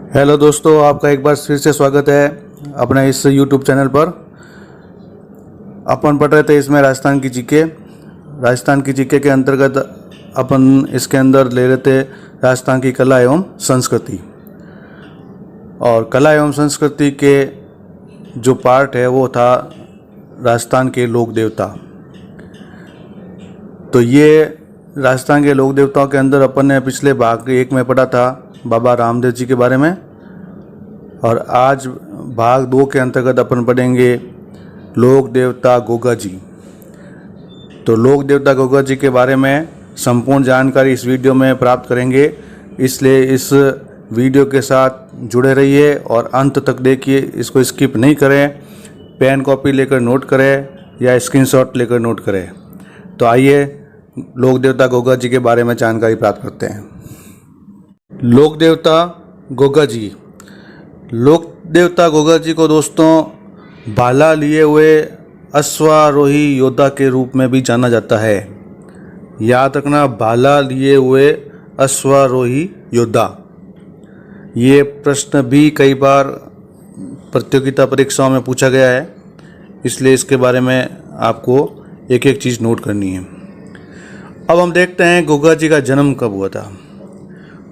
Hello दोस्तों, आपका एक बार फिर से स्वागत है अपने इस यूट्यूब चैनल पर। अपन पढ़ रहे थे इसमें राजस्थान की जीके के अंतर्गत अपन इसके अंदर ले रहे थे राजस्थान की कला एवं संस्कृति। और कला एवं संस्कृति के जो पार्ट है वो था राजस्थान के लोक देवता। तो ये राजस्थान के लोक देवताओं के अंदर अपन ने पिछले भाग 1 में पढ़ा था बाबा रामदेव जी के बारे में, और आज भाग 2 के अंतर्गत अपन पढ़ेंगे लोक देवता गोगा जी। तो लोक देवता गोगा जी के बारे में संपूर्ण जानकारी इस वीडियो में प्राप्त करेंगे, इसलिए इस वीडियो के साथ जुड़े रहिए और अंत तक देखिए, इसको स्किप नहीं करें। पेन कॉपी लेकर नोट करें या स्क्रीनशॉट लेकर नोट करें। तो आइए लोक देवता गोगा जी के बारे में जानकारी प्राप्त करते हैं। लोक देवता गोगा जी। लोक देवता गोगा जी को दोस्तों भाला लिए हुए अश्वारोही योद्धा के रूप में भी जाना जाता है। याद रखना, भाला लिए हुए अश्वारोही योद्धा। ये प्रश्न भी कई बार प्रतियोगिता परीक्षाओं में पूछा गया है, इसलिए इसके बारे में आपको एक एक चीज़ नोट करनी है। अब हम देखते हैं गोगा जी का जन्म कब हुआ था।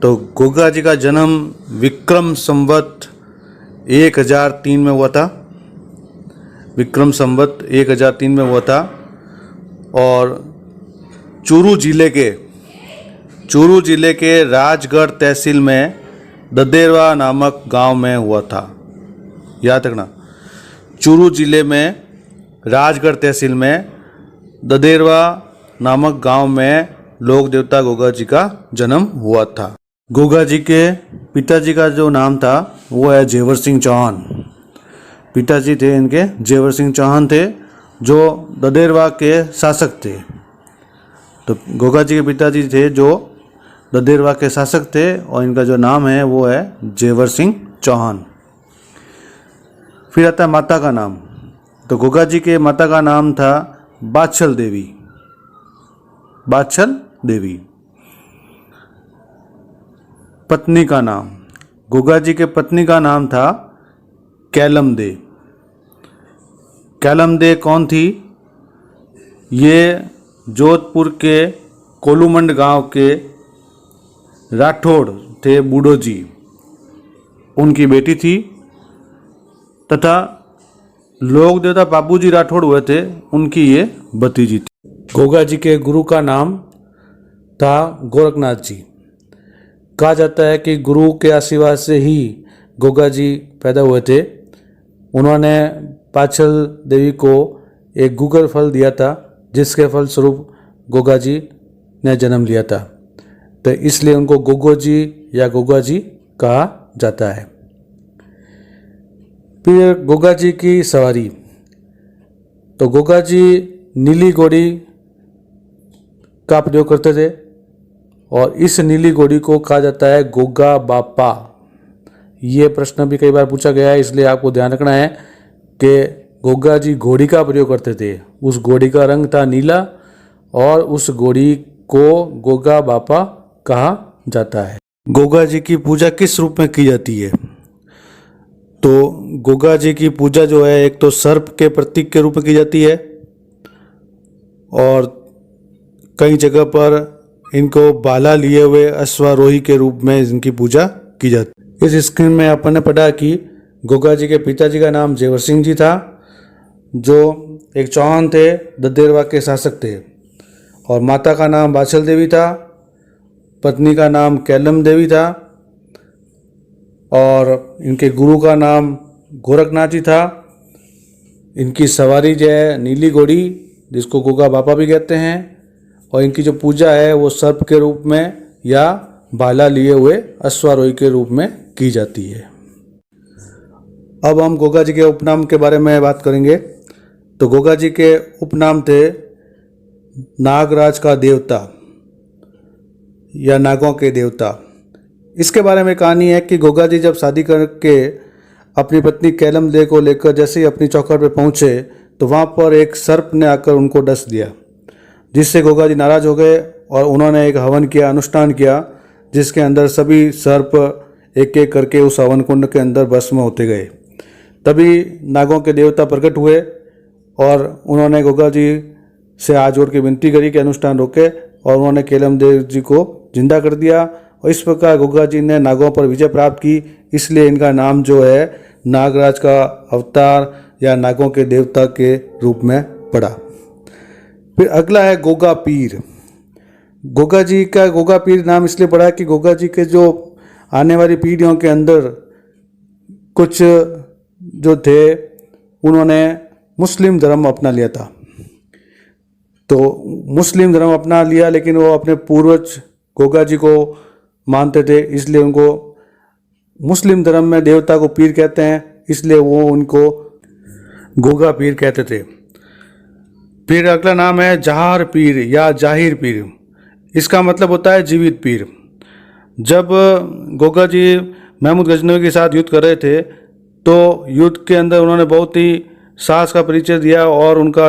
तो गोगा जी का जन्म विक्रम संवत 1003 में हुआ था। विक्रम संवत 1003 में हुआ था और चूरू जिले के राजगढ़ तहसील में ददेरवा नामक गांव में हुआ था। याद रखना, चूरू जिले में राजगढ़ तहसील में ददेरवा नामक गांव में लोक देवता गोगा जी का जन्म हुआ था। गोगा जी के पिताजी का जो नाम था वो है जेवर सिंह चौहान। पिताजी थे इनके जेवर सिंह चौहान थे, जो ददेरवा के शासक थे। तो गोगा जी के पिताजी थे जो ददेरवा के शासक थे और इनका जो नाम है वो है जेवर सिंह चौहान। फिर आता है माता का नाम। तो गोगा जी के माता का नाम था बाछल देवी। पत्नी का नाम, गोगा जी के पत्नी का नाम था कैलम दे कौन थी? ये जोधपुर के कोलूमंड गांव के राठौड़ थे बूढ़ो जी, उनकी बेटी थी। तथा लोक देवता बाबूजी राठौड़ हुए थे, उनकी ये भतीजी थी। गोगा जी के गुरु का नाम था गोरखनाथ जी। कहा जाता है कि गुरु के आशीर्वाद से ही गोगा जी पैदा हुए थे। उन्होंने पाछल देवी को एक गुगर फल दिया था, जिसके फलस्वरूप गोगा जी ने जन्म लिया था। तो इसलिए उनको गोगो जी या गोगा जी कहा जाता है। फिर गोगा जी की सवारी। तो गोगा जी नीली घोड़ी का प्रयोग करते थे और इस नीली घोड़ी को कहा जाता है गोगा बापा। ये प्रश्न भी कई बार पूछा गया है, इसलिए आपको ध्यान रखना है कि गोगा जी घोड़ी का प्रयोग करते थे। उस घोड़ी का रंग था नीला और उस घोड़ी को गोगा बापा कहा जाता है। गोगा जी की पूजा किस रूप में की जाती है? तो गोगा जी की पूजा जो है, एक तो सर्प के प्रतीक के रूप में की जाती है और कई जगह पर इनको भाला लिए हुए अश्वारोही के रूप में इनकी पूजा की जाती है। इस स्क्रीन में अपन ने पढ़ा कि गोगा जी के पिताजी का नाम जेवर सिंह जी था, जो एक चौहान थे, ददेरवा के शासक थे, और माता का नाम बाछल देवी था, पत्नी का नाम कैलम देवी था और इनके गुरु का नाम गोरखनाथ जी था। इनकी सवारी जो है नीली घोड़ी, जिसको गोगा बापा भी कहते हैं, और इनकी जो पूजा है वो सर्प के रूप में या भाला लिए हुए अश्वारोही के रूप में की जाती है। अब हम गोगा जी के उपनाम के बारे में बात करेंगे। तो गोगा जी के उपनाम थे नागराज का देवता या नागों के देवता। इसके बारे में कहानी है कि गोगा जी जब शादी करके अपनी पत्नी कैलम दे को लेकर जैसे ही अपनी चौखट पर पहुँचे, तो वहाँ पर एक सर्प ने आकर उनको डस दिया, जिससे गोगा जी नाराज हो गए और उन्होंने एक हवन किया, अनुष्ठान किया, जिसके अंदर सभी सर्प एक एक करके उस हवन कुंड के अंदर भस्म होते गए। तभी नागों के देवता प्रकट हुए और उन्होंने गोगा जी से हाथ जोड़ के विनती करी कि अनुष्ठान रोके, और उन्होंने केलम देव जी को जिंदा कर दिया। और इस प्रकार गोगा जी ने नागों पर विजय प्राप्त की, इसलिए इनका नाम जो है नागराज का अवतार या नागों के देवता के रूप में पड़ा। फिर अगला है गोगा पीर। गोगा जी का गोगा पीर नाम इसलिए पड़ा कि गोगा जी के जो आने वाली पीढ़ियों के अंदर कुछ जो थे उन्होंने मुस्लिम धर्म अपना लिया था। तो मुस्लिम धर्म अपना लिया, लेकिन वो अपने पूर्वज गोगा जी को मानते थे, इसलिए उनको मुस्लिम धर्म में देवता को पीर कहते हैं, इसलिए वो उनको गोगा पीर कहते थे। फिर अगला नाम है जहार पीर या जाहिर पीर। इसका मतलब होता है जीवित पीर। जब गोगा जी महमूद गजनवी के साथ युद्ध कर रहे थे तो युद्ध के अंदर उन्होंने बहुत ही साहस का परिचय दिया और उनका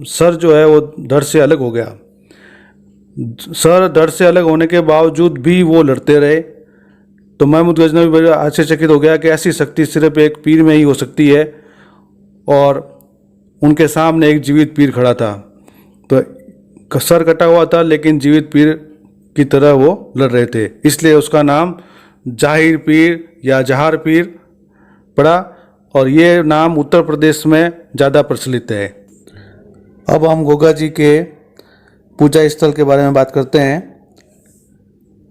सर जो है वो धड़ से अलग हो गया। सर धड़ से अलग होने के बावजूद भी वो लड़ते रहे। तो महमूद गजनवी बड़ा आश्चर्यचकित हो गया कि ऐसी शक्ति सिर्फ एक पीर में ही हो सकती है, और उनके सामने एक जीवित पीर खड़ा था। तो सर कटा हुआ था लेकिन जीवित पीर की तरह वो लड़ रहे थे, इसलिए उसका नाम जाहिर पीर या जहार पीर पड़ा, और ये नाम उत्तर प्रदेश में ज़्यादा प्रचलित है। अब हम गोगा जी के पूजा स्थल के बारे में बात करते हैं।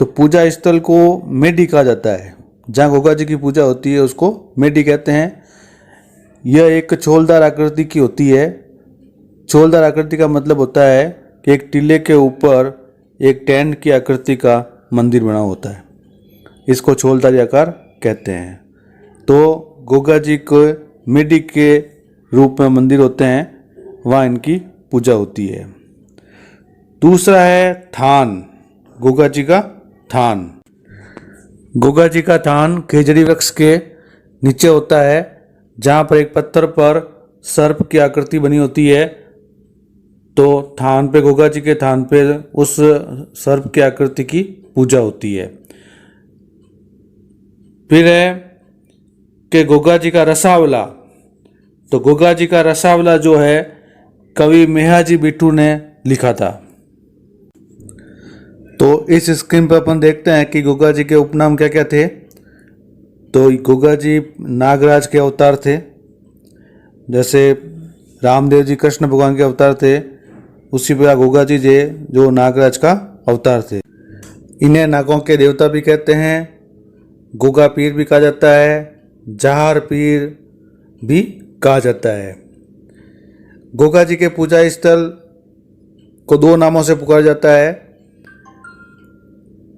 तो पूजा स्थल को मेडी कहा जाता है। जहाँ गोगा जी की पूजा होती है उसको मेडी कहते हैं। यह एक छोलदार आकृति की होती है। छोलदार आकृति का मतलब होता है कि एक टीले के ऊपर एक टेंट की आकृति का मंदिर बना होता है, इसको छोलदारी आकार कहते हैं। तो गोगा जी को मेडी के रूप में मंदिर होते हैं, वहाँ इनकी पूजा होती है। दूसरा है थान, गोगा जी का थान। गोगा जी का थान खेजड़ी वृक्ष के नीचे होता है, जहाँ पर एक पत्थर पर सर्प की आकृति बनी होती है। तो थान पे, गोगा जी के थान पे उस सर्प की आकृति की पूजा होती है। फिर है कि गोगा जी का रसावला। तो गोगा जी का रसावला जो है कवि मेहाजी बिट्टू ने लिखा था। तो इस स्क्रीन पर अपन देखते हैं कि गोगा जी के उपनाम क्या क्या थे। तो गोगा जी नागराज के अवतार थे, जैसे रामदेव जी कृष्ण भगवान के अवतार थे, उसी प्रकार गोगा जी जो नागराज का अवतार थे। इन्हें नागों के देवता भी कहते हैं, गोगा पीर भी कहा जाता है, जहार पीर भी कहा जाता है। गोगा जी के पूजा स्थल को दो नामों से पुकारा जाता है।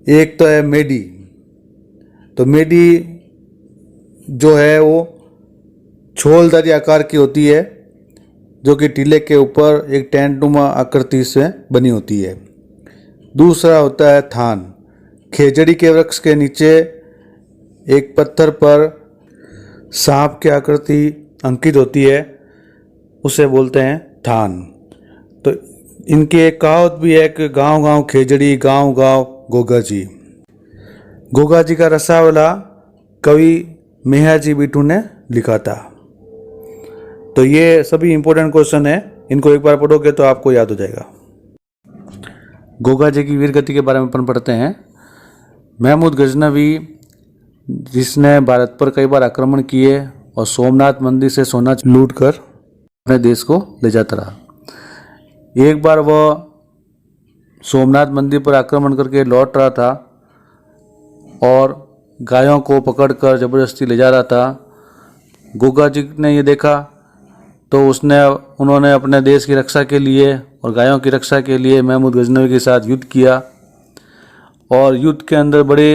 एक तो है मेडी। तो मेडी जो है वो छोलदारी आकार की होती है, जो कि टीले के ऊपर एक टेंटनुमा आकृति से बनी होती है। दूसरा होता है थान। खेजड़ी के वृक्ष के नीचे एक पत्थर पर सांप की आकृति अंकित होती है, उसे बोलते हैं थान। तो इनकी एक कहावत भी है कि गांव गांव खेजड़ी, गांव गांव गोगा जी। गोगा जी का रसावला कवि मेहाजी बिट्टू ने लिखा था। तो ये सभी इंपॉर्टेंट क्वेश्चन है, इनको एक बार पढ़ोगे तो आपको याद हो जाएगा। गोगा जी की वीर गति के बारे में अपन पढ़ते हैं। महमूद गजनवी, जिसने भारत पर कई बार आक्रमण किए और सोमनाथ मंदिर से सोना लूट कर अपने देश को ले जाता रहा। एक बार वह सोमनाथ मंदिर पर आक्रमण करके लौट रहा था और गायों को पकड़कर जबरदस्ती ले जा रहा था। गोगा जी ने ये देखा तो उन्होंने अपने देश की रक्षा के लिए और गायों की रक्षा के लिए महमूद गजनवी के साथ युद्ध किया, और युद्ध के अंदर बड़े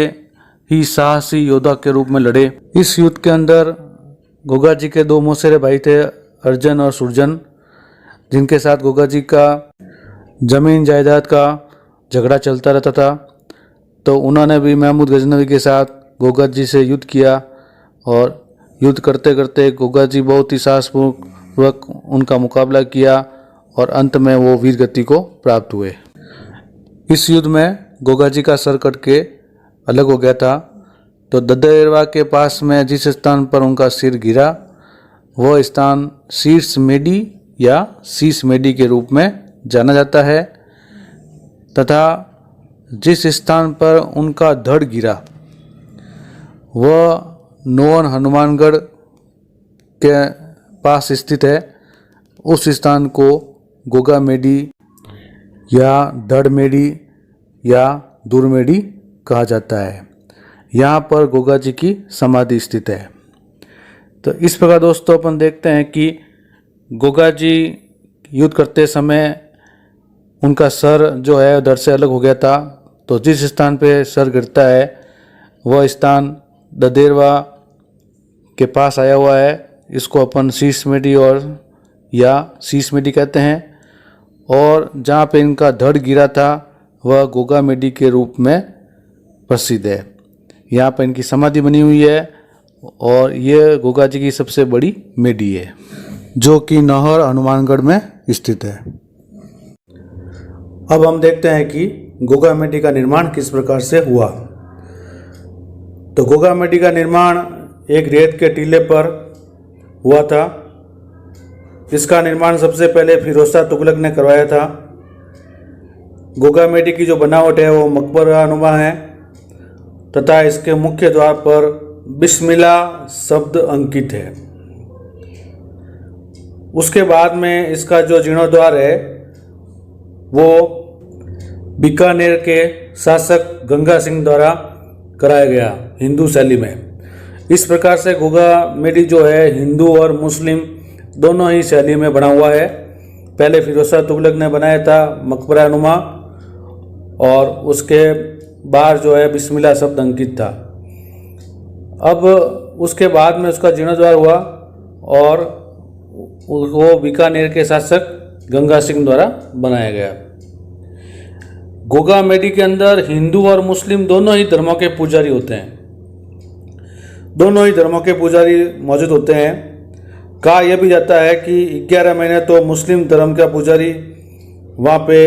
ही साहसी योद्धा के रूप में लड़े। इस युद्ध के अंदर गोगा जी के दो मौसेरे भाई थे, अर्जन और सुरजन, जिनके साथ गोगा जी का जमीन जायदाद का झगड़ा चलता रहता था। तो उन्होंने भी महमूद गजनवी के साथ गोगा जी से युद्ध किया, और युद्ध करते करते गोगा जी बहुत ही साहसपूर्वक उनका मुकाबला किया और अंत में वो वीर गति को प्राप्त हुए। इस युद्ध में गोगा जी का सर कट के अलग हो गया था, तो ददेरवा के पास में जिस स्थान पर उनका सिर गिरा वह स्थान शीर्ष मेडी या शीश मेडी के रूप में जाना जाता है, तथा जिस स्थान पर उनका धड़ गिरा वह नोवन हनुमानगढ़ के पास स्थित है। उस स्थान को गोगा मेडी या धड़ मेडी या दूर मेडी कहा जाता है। यहाँ पर गोगा जी की समाधि स्थित है। तो इस प्रकार दोस्तों अपन देखते हैं कि गोगा जी युद्ध करते समय उनका सर जो है धड़ से अलग हो गया था। तो जिस स्थान पे सर गिरता है वह स्थान ददेरवा के पास आया हुआ है। इसको अपन शीश मेडी और या शीश मेडी कहते हैं। और जहाँ पे इनका धड़ गिरा था वह गोगा मेडी के रूप में प्रसिद्ध है। यहाँ पर इनकी समाधि बनी हुई है और ये गोगा जी की सबसे बड़ी मेडी है जो कि नौहर हनुमानगढ़ में स्थित है। अब हम देखते हैं कि गोगा मेडी का निर्माण किस प्रकार से हुआ। तो गोगा मेडी का निर्माण एक रेत के टीले पर हुआ था। इसका निर्माण सबसे पहले फिरोज शाह तुगलक ने करवाया था। गोगा मेडी की जो बनावट है वो मकबरा नुमा है तथा इसके मुख्य द्वार पर बिस्मिल्लाह शब्द अंकित है। उसके बाद में इसका जो जीर्णोद्धार है वो बीकानेर के शासक गंगा सिंह द्वारा कराया गया हिंदू शैली में। इस प्रकार से गोगा मेडी जो है हिंदू और मुस्लिम दोनों ही शैली में बना हुआ है। पहले फिरोज शाह तुगलक ने बनाया था मकबरा नुमा और उसके बाहर जो है बिस्मिल्लाह शब्द अंकित था। अब उसके बाद में उसका जीर्णोद्धार हुआ और वो बीकानेर के शासक गंगा सिंह द्वारा बनाया गया। गोगा मेडी के अंदर हिंदू और मुस्लिम दोनों ही धर्मों के पुजारी होते हैं। दोनों ही धर्मों के पुजारी मौजूद होते हैं। कहा यह भी जाता है कि 11 महीने तो मुस्लिम धर्म का पुजारी वहाँ पे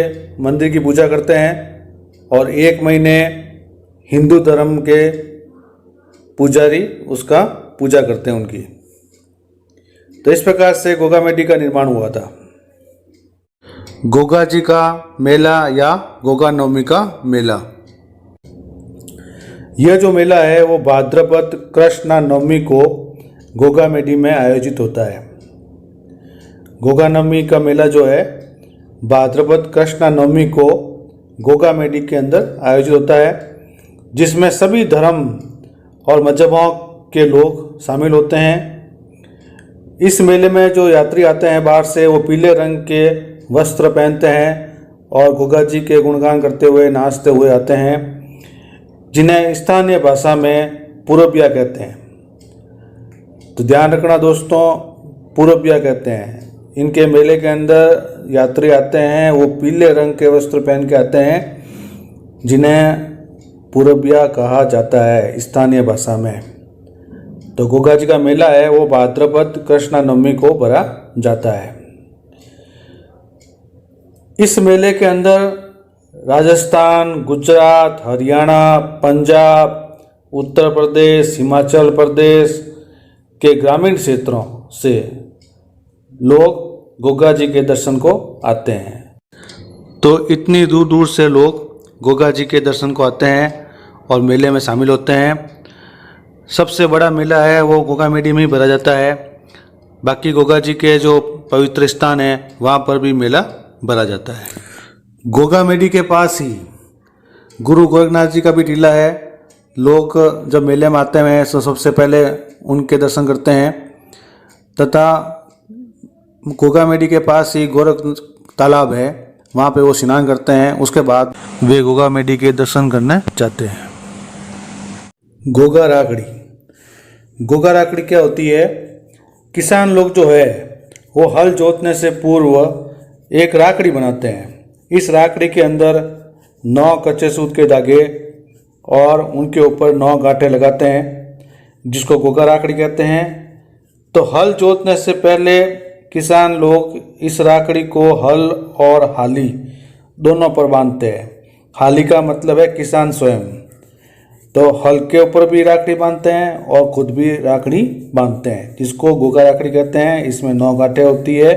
मंदिर की पूजा करते हैं और 1 महीने हिंदू धर्म के पुजारी उसका पूजा करते हैं उनकी। तो इस प्रकार से गोगा मेडी का निर्माण हुआ था। गोगा जी का मेला या गोगा नवमी का मेला, यह जो मेला है वो भाद्रपद कृष्ण नवमी को गोगा मेडी में आयोजित होता है। गोगा नवमी का मेला जो है भाद्रपद कृष्ण नवमी को गोगा मेडी के अंदर आयोजित होता है, जिसमें सभी धर्म और मजहबों के लोग शामिल होते हैं। इस मेले में जो यात्री आते हैं बाहर से वो पीले रंग के वस्त्र पहनते हैं और गोगा जी के गुणगान करते हुए नाचते हुए आते हैं, जिन्हें स्थानीय भाषा में पूरबिया कहते हैं। तो ध्यान रखना दोस्तों, पूरबिया कहते हैं। इनके मेले के अंदर यात्री आते हैं वो पीले रंग के वस्त्र पहन के आते हैं, जिन्हें पूरबिया कहा जाता है स्थानीय भाषा में। तो गोगा जी का मेला है वो भाद्रपद कृष्ण नवमी को भरा जाता है। इस मेले के अंदर राजस्थान, गुजरात, हरियाणा, पंजाब, उत्तर प्रदेश, हिमाचल प्रदेश के ग्रामीण क्षेत्रों से लोग गोगा जी के दर्शन को आते हैं। तो इतनी दूर दूर से लोग गोगा जी के दर्शन को आते हैं और मेले में शामिल होते हैं। सबसे बड़ा मेला है वो गोगा मेडी में ही भरा जाता है। बाकी गोगा जी के जो पवित्र स्थान है वहाँ पर भी मेला भरा जाता है। गोगा मेडी के पास ही गुरु गोरखनाथ जी का भी टीला है। लोग जब मेले में आते हैं तो सबसे पहले उनके दर्शन करते हैं, तथा गोगा मेडी के पास ही गोरख तालाब है, वहाँ पे वो स्नान करते हैं। उसके बाद वे गोगा मेडी के दर्शन करने जाते हैं। गोगा राखड़ी, गोगा राखड़ी क्या होती है? किसान लोग जो है वो हल जोतने से पूर्व एक राखड़ी बनाते हैं। इस राखड़ी के अंदर 9 कच्चे सूत के धागे और उनके ऊपर 9 गांठें लगाते हैं, जिसको गोगा राखड़ी कहते हैं। तो हल जोतने से पहले किसान लोग इस राखड़ी को हल और हाली दोनों पर बांधते हैं। हाली का मतलब है किसान स्वयं। तो हल के ऊपर भी राखड़ी बांधते हैं और खुद भी राखड़ी बांधते हैं, जिसको गोगा राखड़ी कहते हैं। इसमें 9 गांठें होती है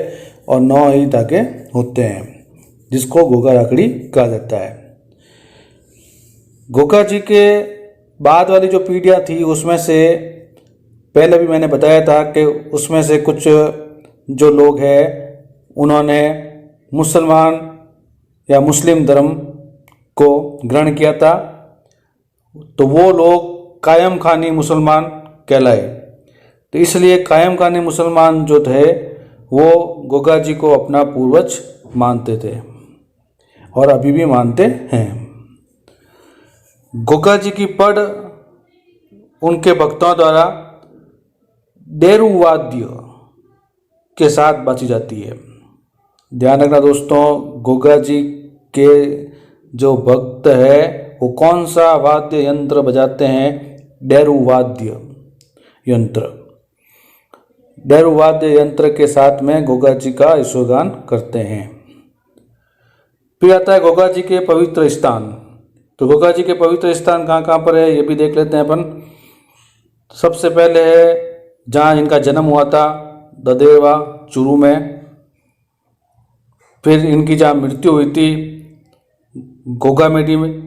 और 9 ही धागे होते हैं, जिसको गोगा राखड़ी कहा जाता है। गोगा जी के बाद वाली जो पीढ़ियाँ थी उसमें से पहले भी मैंने बताया था कि उसमें से कुछ जो लोग हैं उन्होंने मुसलमान या मुस्लिम धर्म को ग्रहण किया था, तो वो लोग कायम खानी मुसलमान कहलाए। तो इसलिए कायम खानी मुसलमान जो थे वो गोगा जी को अपना पूर्वज मानते थे और अभी भी मानते हैं। गोगा जी की पढ़ उनके भक्तों द्वारा डेरू वाद्य के साथ बाजी जाती है। ध्यान रखना दोस्तों, गोगा जी के जो भक्त है वो कौन सा वाद्य यंत्र बजाते हैं? डेरू वाद्य यंत्र। डेरू वाद्य यंत्र के साथ में गोगा जी का यशोगान करते हैं। फिर आता है गोगा जी के पवित्र स्थान। तो गोगा जी के पवित्र स्थान कहाँ कहाँ पर है ये भी देख लेते हैं अपन। सबसे पहले है जहाँ इनका जन्म हुआ था, ददेवा चुरू में। फिर इनकी जहाँ मृत्यु हुई थी गोगामेडी में,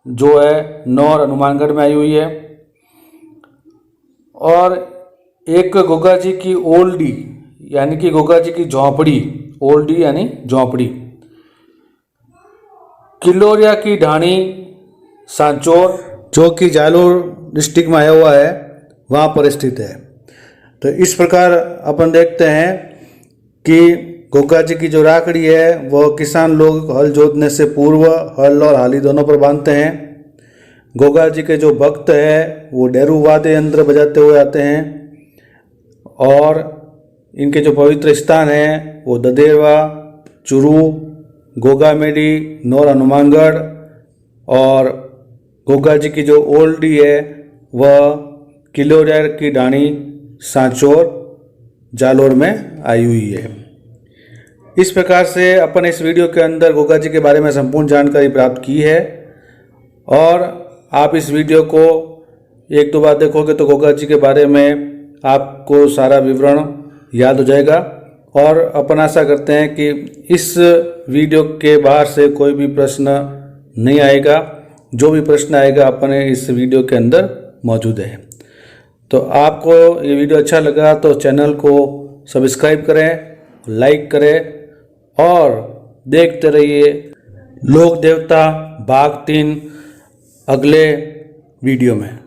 जो है नौर हनुमानगढ़ में आई हुई है। और एक गोगा जी की ओल्डी यानी कि गोगा जी की झोंपड़ी, ओल्डी यानी झोंपड़ी, किलोरिया की ढाणी सांचौर, जो कि जालोर डिस्ट्रिक्ट में आया हुआ है, वहाँ पर स्थित है। तो इस प्रकार अपन देखते हैं कि गोगा जी की जो राखड़ी है वह किसान लोग हल जोतने से पूर्व हल और हाली दोनों पर बांधते हैं। गोगा जी के जो भक्त है वो डेरू वाद्य यंत्र बजाते हुए आते हैं। और इनके जो पवित्र स्थान हैं वो ददेवा, चुरू, गोगामेडी, नौर हनुमानगढ़, और गोगा जी की जो ओल्डी है वह किलोरिया की ढाणी सांचौर जालोर में आई हुई है। इस प्रकार से अपन इस वीडियो के अंदर गोगा जी के बारे में संपूर्ण जानकारी प्राप्त की है। और आप इस वीडियो को 1-2 बार देखोगे तो गोगा जी के बारे में आपको सारा विवरण याद हो जाएगा। और अपन आशा करते हैं कि इस वीडियो के बाहर से कोई भी प्रश्न नहीं आएगा। जो भी प्रश्न आएगा अपने इस वीडियो के अंदर मौजूद है। तो आपको ये वीडियो अच्छा लगा तो चैनल को सब्सक्राइब करें, लाइक करें और देखते रहिए लोक देवता भाग 3 अगले वीडियो में।